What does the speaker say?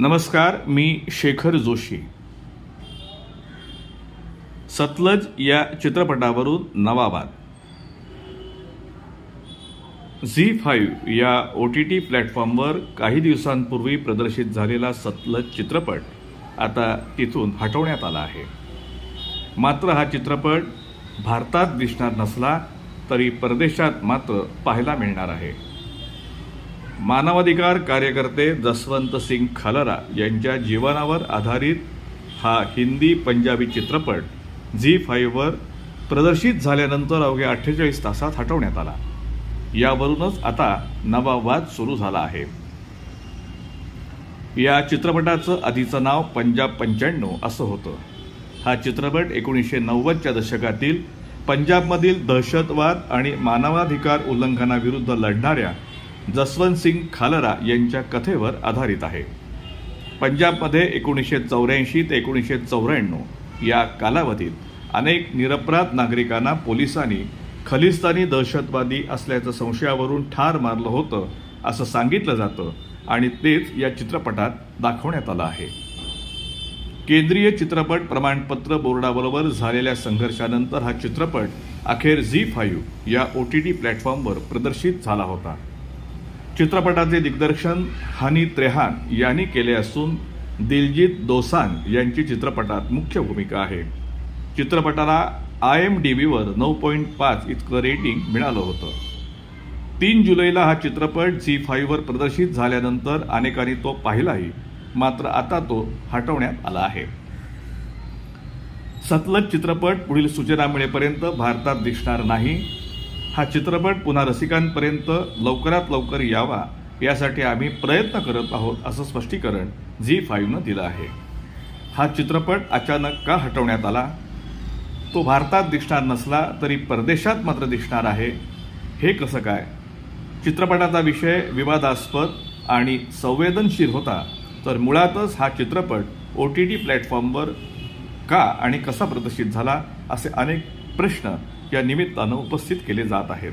नमस्कार, मी शेखर जोशी. सतलज या चित्रपटावरून नवा वाद. झी5 या OTT प्लॅटफॉर्मवर काही दिवसांपूर्वी प्रदर्शित झालेला सतलज चित्रपट आता तिथून हटवण्यात आला आहे. मात्र हा चित्रपट भारतात दिसणार नसला तरी परदेशात मात्र पाहायला मिळणार आहे. मानवाधिकार कार्यकर्ते जसवंत सिंग खालरा यांच्या जीवनावर आधारित हा हिंदी पंजाबी चित्रपट झी5वर प्रदर्शित झाल्यानंतर अवघ्या 48 तासात हटवण्यात आला. यावरूनच आता नवा वाद सुरू झाला आहे. या चित्रपटाचं आधीचं नाव पंजाब 95 असं होतं. हा चित्रपट 1990च्या दशकातील पंजाबमधील दहशतवाद आणि मानवाधिकार उल्लंघनाविरुद्ध लढणाऱ्या जसवंत सिंग खालरा यांच्या कथेवर आधारित आहे. पंजाबमध्ये 1984 ते 1994 या कालावधीत अनेक निरपराध नागरिकांना पोलिसांनी खलिस्तानी दहशतवादी असल्याच्या संशयावरून ठार मारलं होतं असं सांगितलं जातं आणि तेच या चित्रपटात दाखवण्यात आलं आहे. केंद्रीय चित्रपट प्रमाणपत्र बोर्डाबरोबर झालेल्या संघर्षानंतर हा चित्रपट अखेर झी5 या OTT प्लॅटफॉर्मवर प्रदर्शित झाला होता. चित्रपटाचे दिग्दर्शन हनी त्रेहान यांनी केले असून दिलजीत दोसांझ यांची चित्रपटात मुख्य भूमिका आहे. चित्रपटाला IMDbवर 9.5 इतकं रेटिंग मिळालं होतं. 3 जुलैला हा चित्रपट झी5वर प्रदर्शित झाल्यानंतर अनेकांनी तो पाहिलाही, मात्र आता तो हटवण्यात आला आहे. सतलज चित्रपट पुढील सूचना मिळेपर्यंत भारतात दिसणार नाही. हा चित्रपट पुन्हा रसिकांपर्यंत लवकरात लवकर यावा यासाठी आम्ही प्रयत्न करत आहोत असं स्पष्टीकरण झी5नं दिलं आहे. हा चित्रपट अचानक का हटवण्यात आला? तो भारतात दिसणार नसला तरी परदेशात मात्र दिसणार आहे. हे कसं काय? चित्रपटाचा विषय विवादास्पद आणि संवेदनशील होता, तर मुळातच हा चित्रपट OTT प्लॅटफॉर्मवर का आणि कसा प्रदर्शित झाला असे अनेक प्रश्न या निमित्तानं उपस्थित केले जात आहेत.